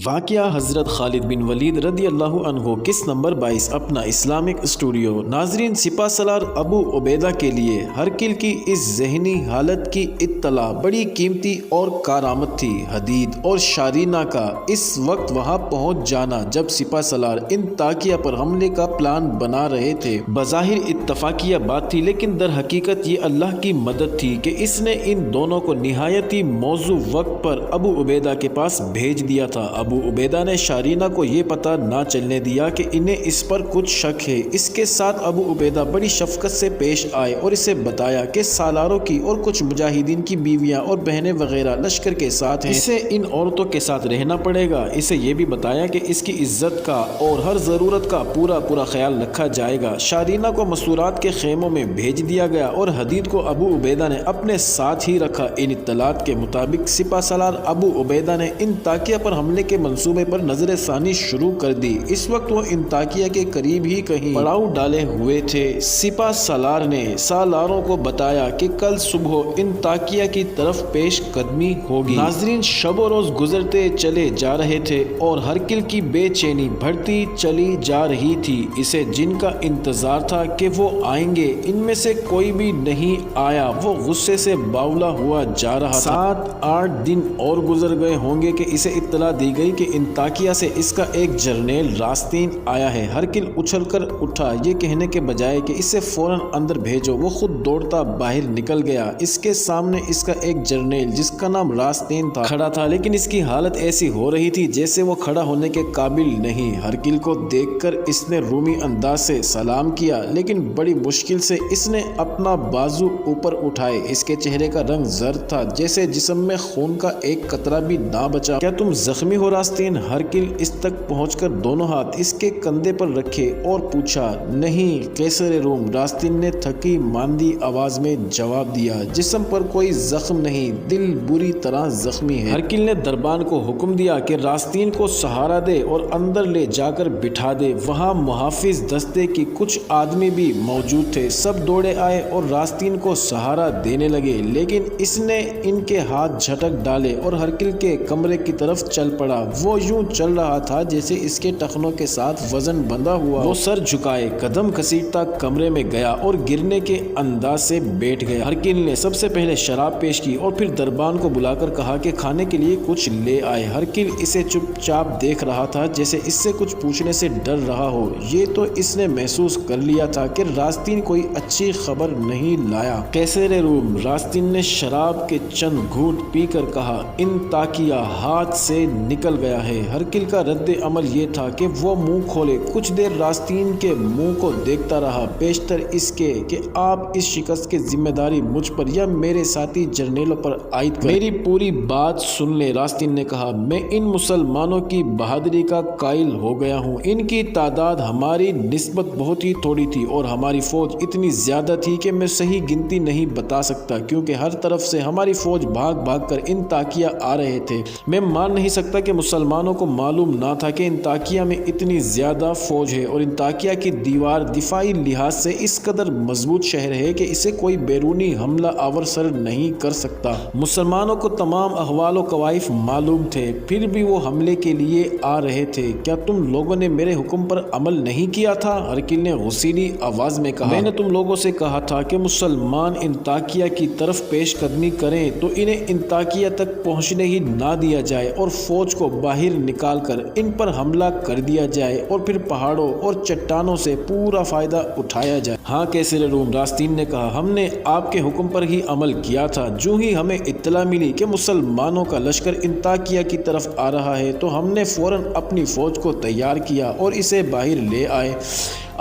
واقعہ حضرت خالد بن ولید رضی اللہ عنہ قسط نمبر 22 اپنا اسلامک اسٹوڈیو۔ ناظرین، سپہ سالار ابو عبیدہ کے لیے ہرقل کی اس ذہنی حالت کی اطلاع بڑی قیمتی اور کارآمد تھی۔ حدید اور شارینہ کا اس وقت وہاں پہنچ جانا جب سپہ سالار انطاکیہ پر حملے کا پلان بنا رہے تھے، بظاہر اتفاقیہ بات تھی، لیکن در حقیقت یہ اللہ کی مدد تھی کہ اس نے ان دونوں کو نہایتی موزوں وقت پر ابو عبیدہ کے پاس بھیج دیا تھا۔ ابو عبیدہ نے شارینہ کو یہ پتہ نہ چلنے دیا کہ انہیں اس پر کچھ شک ہے۔ اس کے ساتھ ابو عبیدہ بڑی شفقت سے پیش آئے اور اسے بتایا کہ سالاروں کی اور کچھ مجاہدین کی بیویاں اور بہنیں وغیرہ لشکر کے ساتھ ہیں، اسے ان عورتوں کے ساتھ رہنا پڑے گا۔ اسے یہ بھی بتایا کہ اس کی عزت کا اور ہر ضرورت کا پورا خیال رکھا جائے گا۔ شارینہ کو مستورات کے خیموں میں بھیج دیا گیا اور حدید کو ابو عبیدہ نے اپنے ساتھ ہی رکھا۔ ان اطلاعات کے مطابق سپہ سالار ابو عبیدہ نے انطاکیہ پر حملے کے منصوبے پر نظر ثانی شروع کر دی۔ اس وقت وہ انطاکیہ کے قریب ہی کہیں پڑاؤ ڈالے ہوئے تھے۔ سپہ سالار نے سالاروں کو بتایا کہ کل صبح انطاکیہ کی طرف پیش قدمی ہوگی۔ ناظرین، شب و روز گزرتے چلے جا رہے تھے اور ہرقل کی بے چینی بڑھتی چلی جا رہی تھی۔ اسے جن کا انتظار تھا کہ وہ آئیں گے، ان میں سے کوئی بھی نہیں آیا۔ وہ غصے سے باولا ہوا جا رہا تھا۔ 7-8 دن اور گزر گئے ہوں گے کہ اسے اطلاع دی گئی کہ انطاکیہ سے اس کا ایک جرنیل راستین آیا ہے۔ ہرقل اچھل کر اٹھا، یہ کہنے کے بجائے کہ اسے فوراً اندر بھیجو، وہ خود دوڑتا باہر نکل گیا۔ اس کے سامنے اس کا ایک جرنیل جس کا نام راستین تھا کھڑا تھا، لیکن اس کی حالت ایسی ہو رہی تھی جیسے وہ کھڑا ہونے کے قابل نہیں۔ ہرقل کو دیکھ کر اس نے رومی انداز سے سلام کیا، لیکن بڑی مشکل سے اس نے اپنا بازو اوپر اٹھائے۔ اس کے چہرے کا رنگ زرد تھا، جیسے جسم میں خون کا ایک قطرہ بھی نہ بچا۔ کیا تم زخمی ہو راستین؟ ہرقل اس تک پہنچ کر دونوں ہاتھ اس کے کندھے پر رکھے اور پوچھا۔ نہیں قیصر روم، راستین نے تھکی ماندی آواز میں جواب دیا۔ جسم پر کوئی زخم نہیں، دل بری طرح زخمی ہے۔ ہرقل نے دربان کو حکم دیا کہ راستین کو سہارا دے اور اندر لے جا کر بٹھا دے۔ وہاں محافظ دستے کی کچھ آدمی بھی موجود تھے۔ سب دوڑے آئے اور راستین کو سہارا دینے لگے، لیکن اس نے ان کے ہاتھ جھٹک ڈالے اور ہرقل کے کمرے کی طرف چل پڑا۔ وہ یوں چل رہا تھا جیسے اس کے ٹخنوں کے ساتھ وزن بندھا ہوا۔ وہ سر جھکائے قدم گھسیٹتا کمرے میں گیا اور گرنے کے انداز سے بیٹھ گیا۔ ہرقل نے سب سے پہلے شراب پیش کی اور پھر دربان کو بلا کر کہا کہ کھانے کے لیے کچھ لے آئے۔ ہرقل اسے چپ چاپ دیکھ رہا تھا، جیسے اس سے کچھ پوچھنے سے ڈر رہا ہو۔ یہ تو اس نے محسوس کر لیا تھا کہ راستین کوئی اچھی خبر نہیں لایا۔ قیصر روم، راستین نے شراب کے چند گھونٹ پی کر کہا، انطاکیہ ہاتھ سے نکل گیا ہے۔ ہرقل کا رد عمل یہ تھا کہ وہ منہ کھولے۔ کچھ دیر راستین کے منہ کو دیکھتا رہا، بیشتر اس کے کہ آپ اس شکست کی ذمہ داری مجھ پر یا میرے ساتھی جرنیلوں پر عائد کریں۔ میری پوری بات سن لیں، راستین نے کہا۔ میں ان مسلمانوں کی بہادری کا قائل ہو گیا ہوں۔ ان کی تعداد ہماری نسبت بہت ہی تھوڑی تھی اور ہماری فوج اتنی زیادہ تھی کہ میں صحیح گنتی نہیں بتا سکتا، کیونکہ ہر طرف سے ہماری فوج بھاگ کر انطاکیہ آ رہے تھے۔ میں مان نہیں سکتا کہ مسلمانوں کو معلوم نہ تھا کہ انطاکیہ میں اتنی زیادہ فوج ہے، اور انطاکیہ کی دیوار دفاعی لحاظ سے اس قدر مضبوط شہر ہے کہ اسے کوئی بیرونی حملہ آور سر نہیں کر سکتا۔ مسلمانوں کو تمام احوال و کوائف معلوم تھے، پھر بھی وہ حملے کے لیے آ رہے تھے۔ کیا تم لوگوں نے میرے حکم پر عمل نہیں کیا تھا؟ ہرقل نے غصیلی آواز میں کہا۔ میں نے تم لوگوں سے کہا تھا کہ مسلمان انطاکیہ کی طرف پیش قدمی کریں تو انہیں انطاکیہ تک پہنچنے ہی نہ دیا جائے اور فوج کو باہر نکال کر ان پر حملہ کر دیا جائے اور پھر پہاڑوں اور چٹانوں سے پورا فائدہ اٹھایا جائے۔ ہاں قیصر روم، راستین نے کہا، ہم نے آپ کے حکم پر ہی عمل کیا تھا۔ جو ہی ہمیں اطلاع ملی کہ مسلمانوں کا لشکر انطاکیہ کی طرف آ رہا ہے تو ہم نے فوراً اپنی فوج کو تیار کیا اور اسے باہر لے آئے۔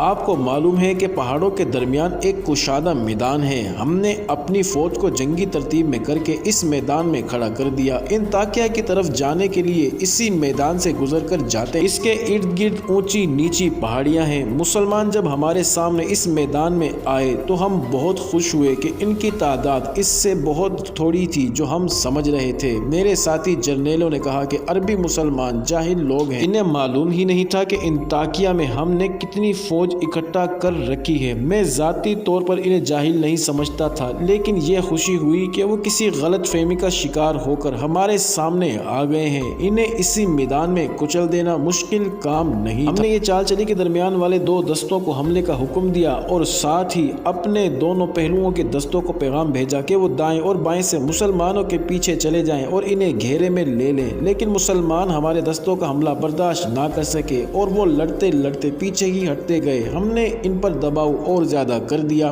آپ کو معلوم ہے کہ پہاڑوں کے درمیان ایک کشادہ میدان ہے۔ ہم نے اپنی فوج کو جنگی ترتیب میں کر کے اس میدان میں کھڑا کر دیا۔ انطاکیہ کی طرف جانے کے لیے اسی میدان سے گزر کر جاتے، اس کے ارد گرد اونچی نیچی پہاڑیاں ہیں۔ مسلمان جب ہمارے سامنے اس میدان میں آئے تو ہم بہت خوش ہوئے کہ ان کی تعداد اس سے بہت تھوڑی تھی جو ہم سمجھ رہے تھے۔ میرے ساتھی جرنیلوں نے کہا کہ عربی مسلمان جاہل لوگ ہیں، انہیں معلوم ہی نہیں تھا کہ انطاکیہ میں ہم نے کتنی فوج فوج اکٹھا کر رکھی ہے۔ میں ذاتی طور پر انہیں جاہل نہیں سمجھتا تھا، لیکن یہ خوشی ہوئی کہ وہ کسی غلط فہمی کا شکار ہو کر ہمارے سامنے آ گئے ہیں۔ انہیں اسی میدان میں کچل دینا مشکل کام نہیں تھا۔ ہم نے یہ چال چلی کہ درمیان والے دو دستوں کو حملے کا حکم دیا اور ساتھ ہی اپنے دونوں پہلوؤں کے دستوں کو پیغام بھیجا کہ وہ دائیں اور بائیں سے مسلمانوں کے پیچھے چلے جائیں اور انہیں گھیرے میں لے لیں، لیکن مسلمان ہمارے دستوں کا حملہ برداشت نہ کر سکے اور وہ لڑتے لڑتے پیچھے ہی ہٹتے گئے۔ ہم نے ان پر دباؤ اور زیادہ کر دیا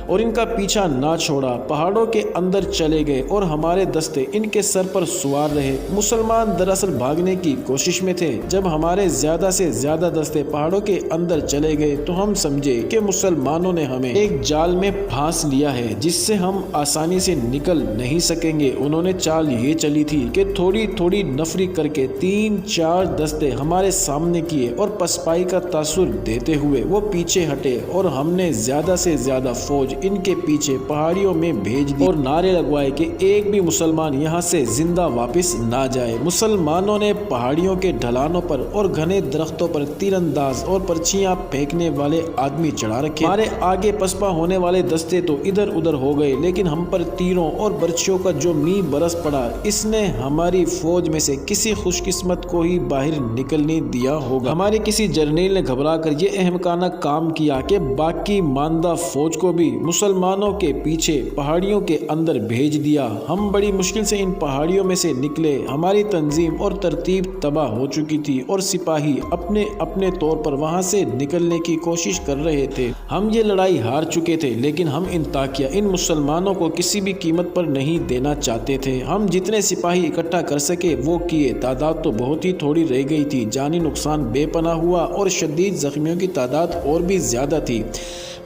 اور ان کا پیچھا نہ چھوڑا، پہاڑوں کے اندر چلے گئے اور ہمارے دستے ان کے سر پر سوار رہے۔ مسلمان دراصل بھاگنے کی کوشش میں تھے۔ جب ہمارے زیادہ سے زیادہ دستے پہاڑوں کے اندر چلے گئے تو ہم سمجھے کہ مسلمانوں نے ہمیں ایک جال میں پھانس لیا ہے جس سے ہم آسانی سے نکل نہیں سکیں گے۔ انہوں نے چال یہ چلی تھی کہ تھوڑی تھوڑی نفری کر کے 3-4 دستے ہمارے سامنے کیے اور پسپائی کا تاثر دیتے ہوئے وہ پیچھے ہٹے اور ہم نے زیادہ سے زیادہ فوج ان کے پیچھے پہاڑیوں میں بھیج دی اور نعرے لگوائے کہ ایک بھی مسلمان یہاں سے زندہ واپس نہ جائے۔ مسلمانوں نے پہاڑیوں کے ڈھلانوں پر اور گھنے درختوں پر تیر انداز اور پرچیاں پھینکنے والے آدمی چڑھا رکھے۔ ہمارے آگے پسپا ہونے والے دستے تو ادھر ادھر ہو گئے، لیکن ہم پر تیروں اور برچھیوں کا جو می برس پڑا اس نے ہماری فوج میں سے کسی خوش قسمت کو ہی باہر نکلنے دیا ہوگا۔ ہمارے کسی جرنیل نے گھبرا کر یہ احمقانہ کام کیا کہ باقی ماندہ فوج کو بھی مسلمانوں کے پیچھے پہاڑیوں کے اندر بھیج دیا۔ ہم بڑی مشکل سے ان پہاڑیوں میں سے نکلے۔ ہماری تنظیم اور ترتیب تباہ ہو چکی تھی اور سپاہی اپنے اپنے طور پر وہاں سے نکلنے کی کوشش کر رہے تھے۔ ہم یہ لڑائی ہار چکے تھے، لیکن ہم انطاکیہ ان مسلمانوں کو کسی بھی قیمت پر نہیں دینا چاہتے تھے۔ ہم جتنے سپاہی اکٹھا کر سکے وہ کیے۔ تعداد تو بہت ہی تھوڑی رہ گئی تھی، جانی نقصان بے پناہ ہوا اور شدید زخمیوں کی تعداد اور بھی زیادہ تھی۔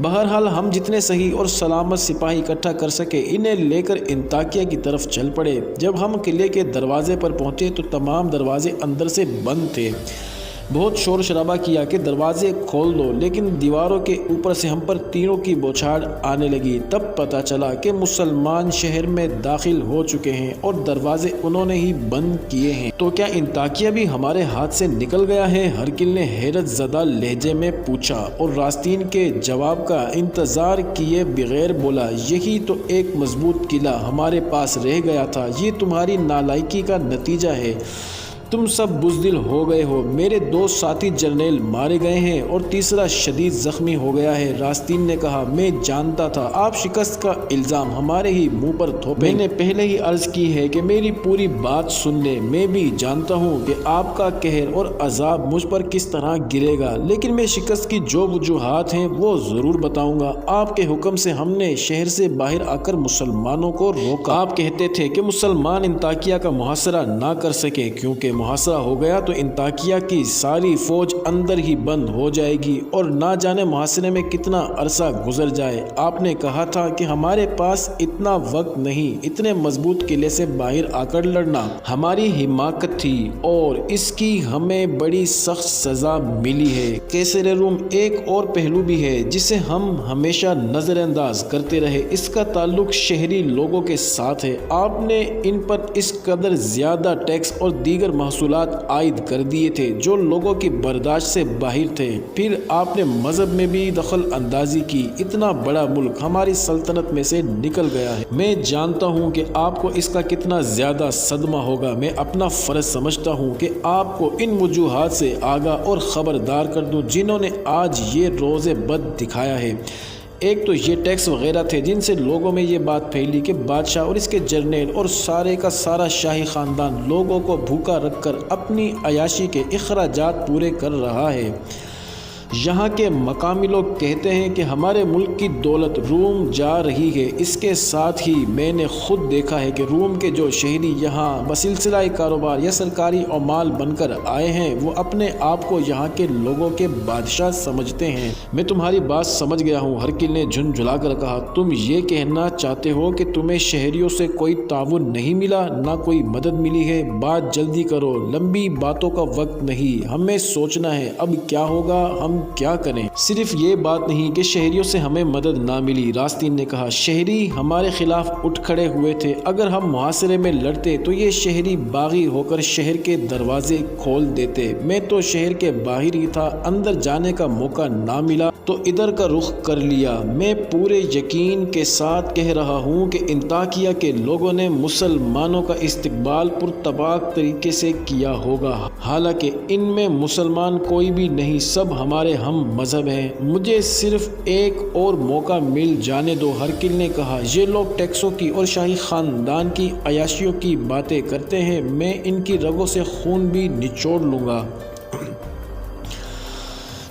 بہرحال ہم جتنے صحیح اور سلامت سپاہی اکٹھا کر سکے انہیں لے کر انطاکیہ کی طرف چل پڑے۔ جب ہم قلعے کے دروازے پر پہنچے تو تمام دروازے اندر سے بند تھے۔ بہت شور شرابہ کیا کہ دروازے کھول دو، لیکن دیواروں کے اوپر سے ہم پر تیروں کی بوچھاڑ آنے لگی۔ تب پتہ چلا کہ مسلمان شہر میں داخل ہو چکے ہیں اور دروازے انہوں نے ہی بند کیے ہیں۔ تو کیا انطاکیہ بھی ہمارے ہاتھ سے نکل گیا ہے؟ ہرقل نے حیرت زدہ لہجے میں پوچھا اور راستین کے جواب کا انتظار کیے بغیر بولا، یہی تو ایک مضبوط قلعہ ہمارے پاس رہ گیا تھا۔ یہ تمہاری نالائکی کا نتیجہ ہے۔ تم سب بزدل ہو گئے ہو۔ میرے 2 ساتھی جرنیل مارے گئے ہیں اور تیسرا شدید زخمی ہو گیا ہے۔ راستین نے کہا، میں جانتا تھا آپ شکست کا الزام ہمارے ہی منہ پر تھوپیں۔ میں نے پہلے ہی عرض کی ہے کہ میری پوری بات سن لیں۔ میں بھی جانتا ہوں کہ آپ کا قہر اور عذاب مجھ پر کس طرح گرے گا، لیکن میں شکست کی جو وجوہات ہیں وہ ضرور بتاؤں گا۔ آپ کے حکم سے ہم نے شہر سے باہر آ کر مسلمانوں کو روکا۔ آپ کہتے تھے کہ مسلمان انطاکیہ کا محاصرہ نہ کر سکے، کیونکہ محاصرہ ہو گیا تو انطاکیہ کی ساری فوج اندر ہی بند ہو جائے گی اور نہ جانے محاصرے میں کتنا عرصہ گزر جائے۔ آپ نے کہا تھا کہ ہمارے پاس اتنا وقت نہیں اتنے مضبوط قلعے سے باہر آ کر لڑنا ہماری حماقت تھی اور اس کی ہمیں بڑی سخت سزا ملی ہے۔ قیصر روم ایک اور پہلو بھی ہے جسے ہم ہمیشہ نظر انداز کرتے رہے، اس کا تعلق شہری لوگوں کے ساتھ ہے۔ آپ نے ان پر اس قدر زیادہ ٹیکس اور دیگر محصولات عائد کر دیے تھے جو لوگوں کی برداشت سے باہر تھے۔ پھر آپ نے مذہب میں بھی دخل اندازی کی۔ اتنا بڑا ملک ہماری سلطنت میں سے نکل گیا ہے۔ میں جانتا ہوں کہ آپ کو اس کا کتنا زیادہ صدمہ ہوگا۔ میں اپنا فرض سمجھتا ہوں کہ آپ کو ان وجوہات سے آگاہ اور خبردار کر دوں جنہوں نے آج یہ روز بد دکھایا ہے۔ ایک تو یہ ٹیکس وغیرہ تھے جن سے لوگوں میں یہ بات پھیلی کہ بادشاہ اور اس کے جرنیل اور سارے کا سارا شاہی خاندان لوگوں کو بھوکا رکھ کر اپنی عیاشی کے اخراجات پورے کر رہا ہے۔ یہاں کے مقامی لوگ کہتے ہیں کہ ہمارے ملک کی دولت روم جا رہی ہے۔ اس کے ساتھ ہی میں نے خود دیکھا ہے کہ روم کے جو شہری یہاں بسلسلہ کاروبار یا سرکاری عمال بن کر آئے ہیں وہ اپنے آپ کو یہاں کے لوگوں کے بادشاہ سمجھتے ہیں۔ میں تمہاری بات سمجھ گیا ہوں، ہرقل نے جھنجھلا کر کہا۔ تم یہ کہنا چاہتے ہو کہ تمہیں شہریوں سے کوئی تعاون نہیں ملا، نہ کوئی مدد ملی ہے؟ بات جلدی کرو، لمبی باتوں کا وقت نہیں، ہمیں سوچنا ہے اب کیا ہوگا۔ ہم ہم کیا کریں؟ صرف یہ بات نہیں کہ شہریوں سے ہمیں مدد نہ ملی، راستین نے کہا، شہری ہمارے خلاف اٹھ کھڑے ہوئے تھے۔ اگر ہم محاصرے میں لڑتے تو یہ شہری باغی ہو کر شہر کے دروازے کھول دیتے۔ میں تو شہر کے باہر ہی تھا، اندر جانے کا موقع نہ ملا تو ادھر کا رخ کر لیا۔ میں پورے یقین کے ساتھ کہہ رہا ہوں کہ انطاکیہ کے لوگوں نے مسلمانوں کا استقبال پرتپاک طریقے سے کیا ہوگا، حالانکہ ان میں مسلمان کوئی بھی نہیں، سب ہمارے ہم مذہب ہیں۔ مجھے صرف ایک اور موقع مل جانے دو، ہرکل نے کہا۔ یہ لوگ ٹیکسوں کی اور شاہی خاندان کی عیاشیوں کی باتیں کرتے ہیں، میں ان کی رگوں سے خون بھی نچوڑ لوں گا۔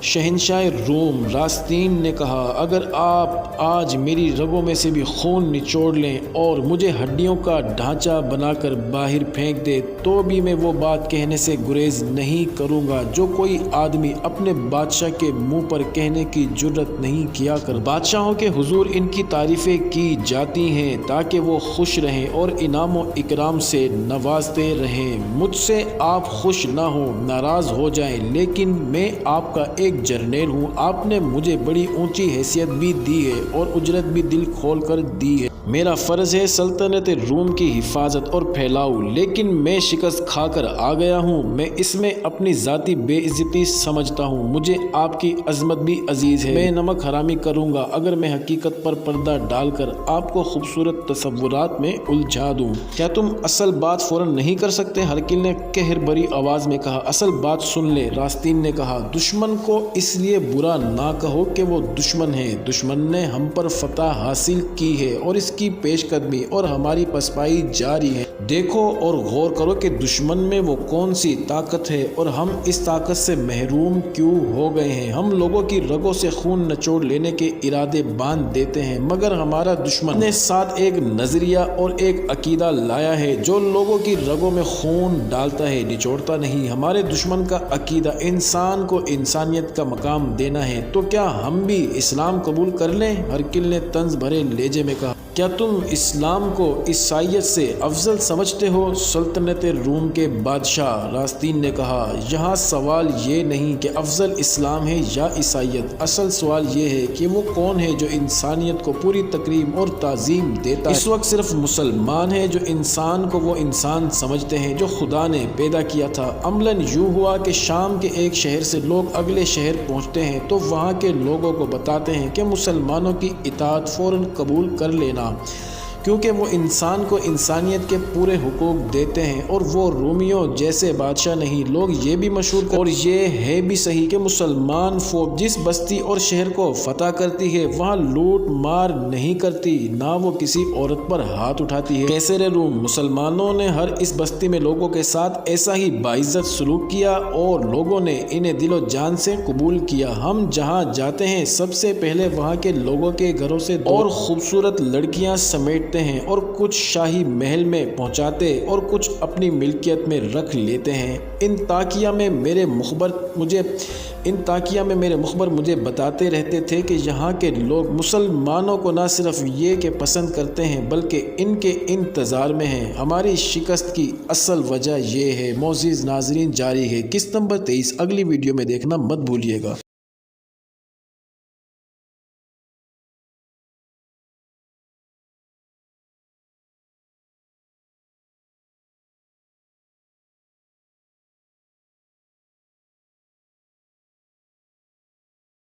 شہنشاہ روم، راستین نے کہا، اگر آپ آج میری رگوں میں سے بھی خون نچوڑ لیں اور مجھے ہڈیوں کا ڈھانچہ بنا کر باہر پھینک دے تو بھی میں وہ بات کہنے سے گریز نہیں کروں گا جو کوئی آدمی اپنے بادشاہ کے منہ پر کہنے کی جرت نہیں کیا کر۔ بادشاہوں کے حضور ان کی تعریفیں کی جاتی ہیں تاکہ وہ خوش رہیں اور انعام و اکرام سے نوازتے رہیں۔ مجھ سے آپ خوش نہ ہوں، ناراض ہو جائیں، لیکن میں آپ کا ایک جرنیل ہوں، آپ نے مجھے بڑی اونچی حیثیت بھی دی ہے اور اجرت بھی دل کھول کر دی ہے۔ میرا فرض ہے سلطنت روم کی حفاظت اور پھیلاؤ، لیکن میں شکست کھا کر آ گیا ہوں۔ میں اس میں اپنی ذاتی بے عزتی سمجھتا ہوں، مجھے آپ کی عظمت بھی عزیز ہے۔ میں نمک حرامی کروں گا اگر میں حقیقت پر پردہ ڈال کر آپ کو خوبصورت تصورات میں الجھا دوں۔ کیا تم اصل بات فوراً نہیں کر سکتے؟ ہرکل نے قہر بھری آواز میں کہا۔ اصل بات سن لے، راستین نے کہا، دشمن کو اس لیے برا نہ کہو کہ وہ دشمن ہے، دشمن نے ہم پر فتح حاصل کی ہے اور اس کی پیش قدمی اور ہماری پسپائی جاری ہے۔ دیکھو اور غور کرو کہ دشمن میں وہ کون سی طاقت ہے اور ہم اس طاقت سے محروم کیوں ہو گئے ہیں۔ ہم لوگوں کی رگوں سے خون نچوڑ لینے کے ارادے باندھ دیتے ہیں، مگر ہمارا دشمن اپنے ساتھ ایک نظریہ اور ایک عقیدہ لایا ہے جو لوگوں کی رگوں میں خون ڈالتا ہے، نچوڑتا نہیں۔ ہمارے دشمن کا عقیدہ انسان کو انسانیت کا مقام دینا ہے، تو کیا ہم بھی اسلام قبول کر لیں؟ ہرکل نے طنز بھرے لہجے میں کہا، کیا تم اسلام کو عیسائیت سے افضل سمجھتے ہو؟ سلطنت روم کے بادشاہ، راستین نے کہا، یہاں سوال یہ نہیں کہ افضل اسلام ہے یا عیسائیت، اصل سوال یہ ہے کہ وہ کون ہے جو انسانیت کو پوری تکریم اور تعظیم دیتا ہے۔ اس وقت صرف مسلمان ہیں جو انسان کو وہ انسان سمجھتے ہیں جو خدا نے پیدا کیا تھا۔ عملاً یوں ہوا کہ شام کے ایک شہر سے لوگ اگلے شہر پہنچتے ہیں تو وہاں کے لوگوں کو بتاتے ہیں کہ مسلمانوں کی اطاعت فوراً قبول کر لینا، کیونکہ وہ انسان کو انسانیت کے پورے حقوق دیتے ہیں اور وہ رومیوں جیسے بادشاہ نہیں۔ لوگ یہ بھی مشہور اور یہ ہے بھی صحیح کہ مسلمان فوج جس بستی اور شہر کو فتح کرتی ہے وہاں لوٹ مار نہیں کرتی، نہ وہ کسی عورت پر ہاتھ اٹھاتی ہے۔ قیصر روم، مسلمانوں نے ہر اس بستی میں لوگوں کے ساتھ ایسا ہی باعزت سلوک کیا اور لوگوں نے انہیں دل و جان سے قبول کیا۔ ہم جہاں جاتے ہیں سب سے پہلے وہاں کے لوگوں کے گھروں سے اور خوبصورت لڑکیاں سمیٹ ہیں اور کچھ شاہی محل میں پہنچاتے اور کچھ اپنی ملکیت میں رکھ لیتے ہیں۔ انطاکیہ میں میرے مخبر مجھے بتاتے رہتے تھے کہ یہاں کے لوگ مسلمانوں کو نہ صرف یہ کہ پسند کرتے ہیں بلکہ ان کے انتظار میں ہیں۔ ہماری شکست کی اصل وجہ یہ ہے۔ معزز ناظرین، جاری ہے قسط نمبر 23، اگلی ویڈیو میں دیکھنا مت بھولیے گا۔